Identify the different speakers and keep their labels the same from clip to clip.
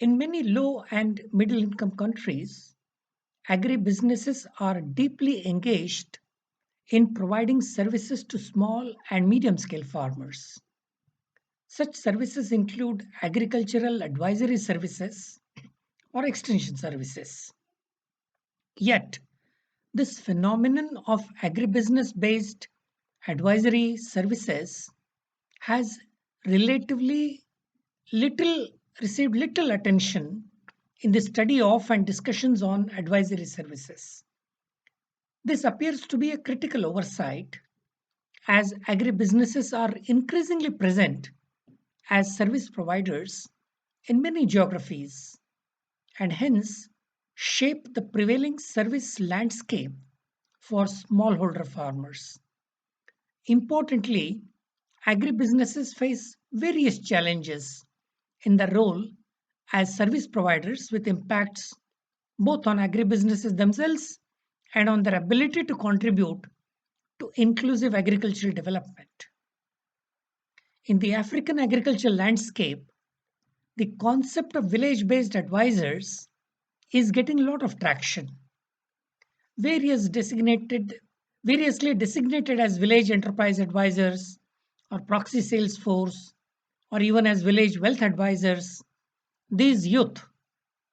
Speaker 1: In many low and middle income countries, agribusinesses are deeply engaged in providing services to small and medium scale farmers. Such services include agricultural advisory services or extension services. Yet, this phenomenon of agribusiness based advisory services has relatively little received little attention in the study of and discussions on advisory services. This appears to be a critical oversight as agribusinesses are increasingly present as service providers in many geographies and hence shape the prevailing service landscape for smallholder farmers. Importantly, agribusinesses face various challenges in their role as service providers with impacts both on agribusinesses themselves and on their ability to contribute to inclusive agricultural development. In the African agricultural landscape, the concept of village based advisors is getting a lot of traction. Various designated, Variously designated as village enterprise advisors or proxy sales force or even as village wealth advisors, these youth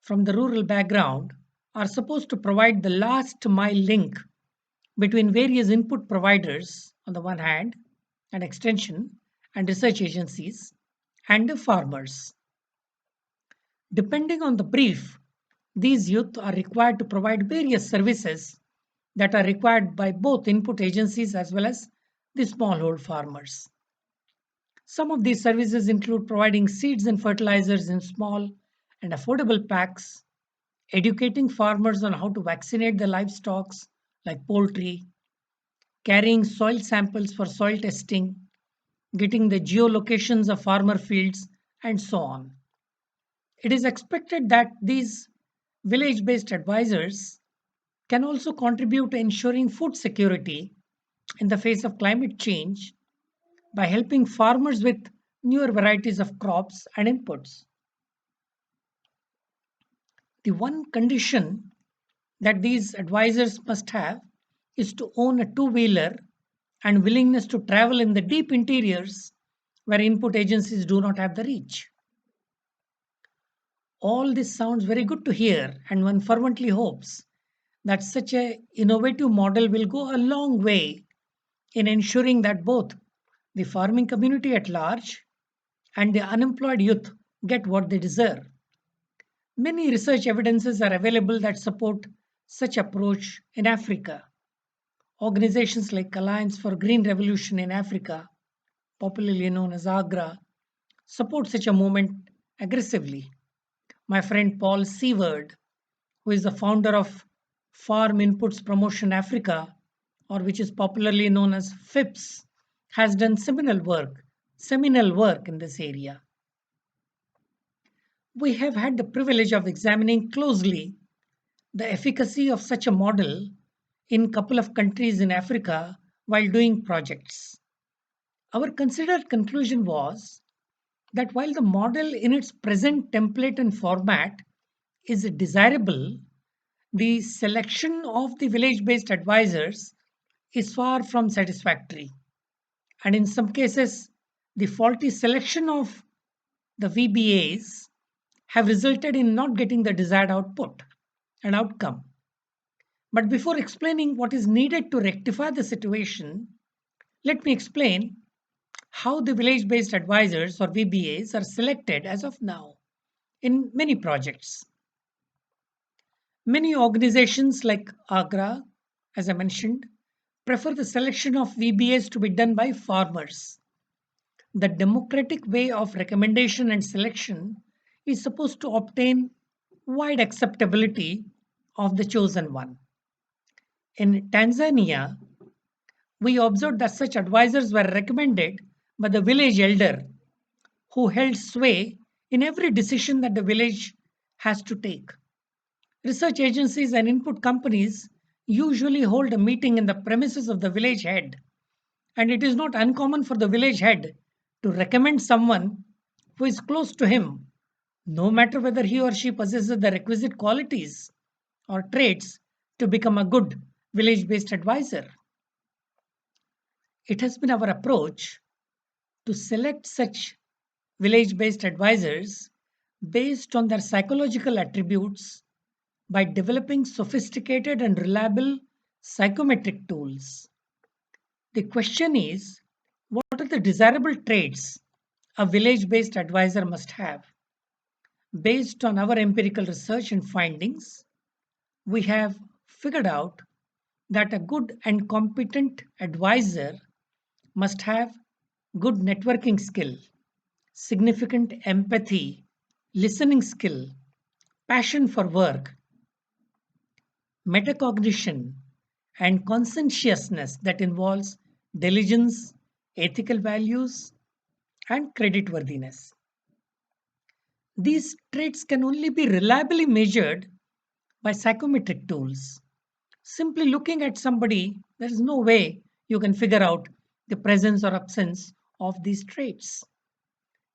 Speaker 1: from the rural background are supposed to provide the last mile link between various input providers on the one hand, and extension and research agencies, and the farmers. Depending on the brief, these youth are required to provide various services that are required by both input agencies as well as the smallhold farmers. Some of these services include providing seeds and fertilizers in small and affordable packs, educating farmers on how to vaccinate their livestock like poultry, carrying soil samples for soil testing, getting the geolocations of farmer fields, and so on. It is expected that these village based advisors can also contribute to ensuring food security in the face of climate change by helping farmers with newer varieties of crops and inputs. The one condition that these advisors must have is to own a two wheeler and willingness to travel in the deep interiors where input agencies do not have the reach. All this sounds very good to hear, and one fervently hopes that such a innovative model will go a long way in ensuring that both the farming community at large and the unemployed youth get what they deserve. Many research evidences are available that support such approach in Africa. Organizations like Alliance for Green Revolution in Africa, popularly known as AGRA, support such a movement aggressively. My friend Paul Seward, who is the founder of Farm Inputs Promotion Africa, or which is popularly known as FIPS, has done seminal work in this area. We have had the privilege of examining closely the efficacy of such a model in a couple of countries in Africa while doing projects. Our considered conclusion was that while the model in its present template and format is desirable, the selection of the village based advisors is far from satisfactory. And in some cases, the faulty selection of the VBAs have resulted in not getting the desired output and outcome. But before explaining what is needed to rectify the situation, let me explain how the village based advisors or VBAs are selected as of now in many projects. Many organizations like Agra, as I mentioned, prefer the selection of VBAs to be done by farmers. The democratic way of recommendation and selection is supposed to obtain wide acceptability of the chosen one. In Tanzania, we observed that such advisors were recommended by the village elder who held sway in every decision that the village has to take. Research agencies and input companies usually hold a meeting in the premises of the village head, and it is not uncommon for the village head to recommend someone who is close to him no matter whether he or she possesses the requisite qualities or traits to become a good village based advisor. It has been our approach to select such village based advisors based on their psychological attributes by developing sophisticated and reliable psychometric tools. The question is, what are the desirable traits a village based advisor must have? Based on our empirical research and findings, we have figured out that a good and competent advisor must have good networking skill, significant empathy, listening skill, passion for work, metacognition, and conscientiousness that involves diligence, ethical values, and creditworthiness. These traits can only be reliably measured by psychometric tools. Simply looking at somebody, there is no way you can figure out the presence or absence of these traits.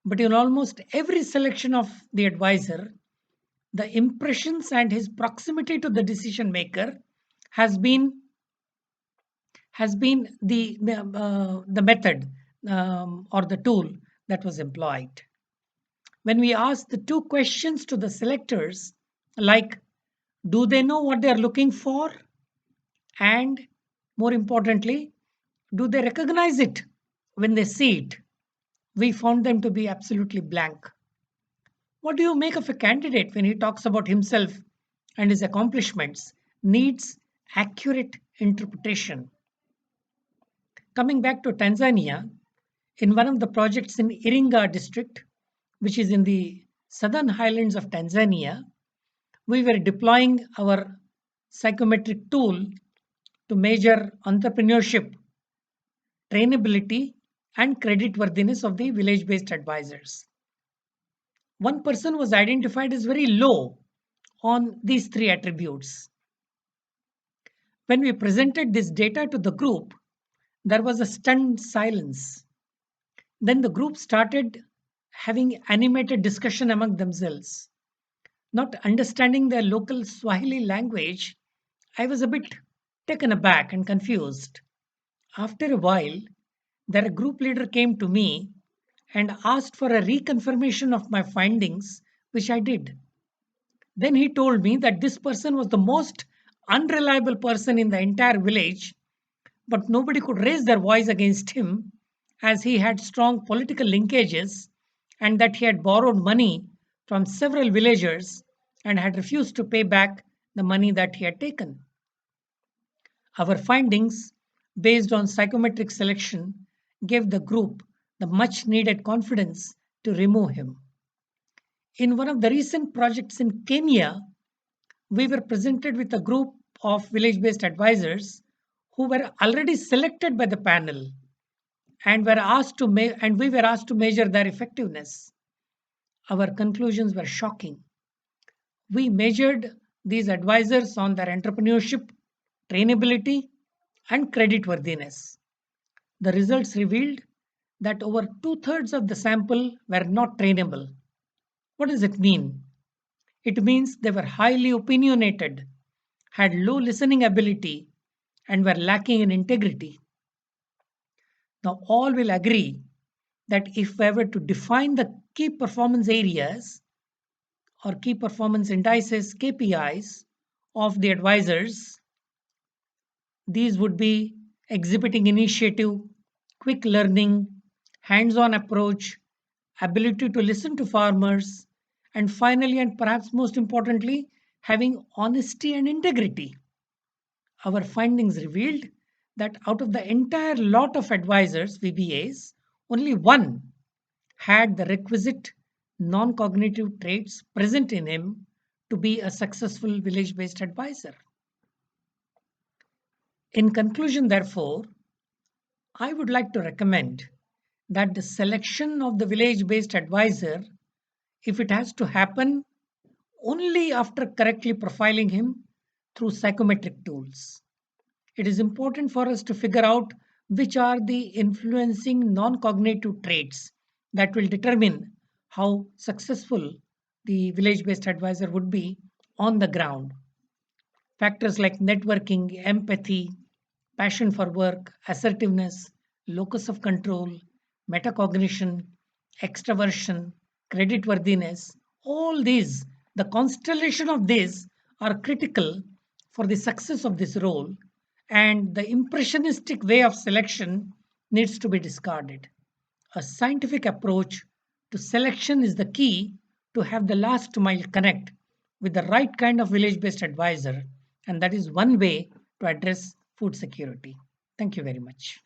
Speaker 1: But in almost every selection of the advisor, the impressions and his proximity to the decision maker has been the method or the tool that was employed. When we ask the two questions to the selectors, like do they know what they are looking for, and more importantly, do they recognize it when they see it, we found them to be absolutely blank. What do you make of a candidate when he talks about himself and his accomplishments? Needs accurate interpretation. Coming back to Tanzania, in one of the projects in Iringa district, which is in the southern highlands of Tanzania, we were deploying our psychometric tool to measure entrepreneurship, trainability, and creditworthiness of the village based advisors. One person was identified as very low on these three attributes. When we presented this data to the group, there was a stunned silence. Then the group started having animated discussion among themselves. Not understanding their local Swahili language, I was a bit taken aback and confused. After a while, their group leader came to me and asked for a reconfirmation of my findings, which I did. Then he told me that this person was the most unreliable person in the entire village, but nobody could raise their voice against him as he had strong political linkages and that he had borrowed money from several villagers and had refused to pay back the money that he had taken. Our findings, based on psychometric selection, gave the group the much needed confidence to remove him. In one of the recent projects in Kenya, we were presented with a group of village based advisors who were already selected by the panel and we were asked to measure their effectiveness. Our conclusions were shocking. We measured these advisors on their entrepreneurship, trainability, and creditworthiness. The results revealed that over two-thirds of the sample were not trainable. What does it mean? It means they were highly opinionated, had low listening ability, and were lacking in integrity. Now, all will agree that if we were to define the key performance areas or key performance indices, KPIs, of the advisors, these would be exhibiting initiative, quick learning, hands on approach, ability to listen to farmers, and finally, and perhaps most importantly, having honesty and integrity. Our findings revealed that out of the entire lot of advisors, VBAs, only one had the requisite non cognitive traits present in him to be a successful village based advisor. In conclusion, therefore, I would like to recommend that the selection of the village based advisor, if it has to happen, only after correctly profiling him through psychometric tools. It is important for us to figure out which are the influencing non cognitive traits that will determine how successful the village based advisor would be on the ground. Factors like networking, empathy, passion for work, assertiveness, locus of control, metacognition, extraversion, creditworthiness, all these, the constellation of these are critical for the success of this role, and the impressionistic way of selection needs to be discarded. A scientific approach to selection is the key to have the last mile connect with the right kind of village based advisor, and that is one way to address food security. Thank you very much.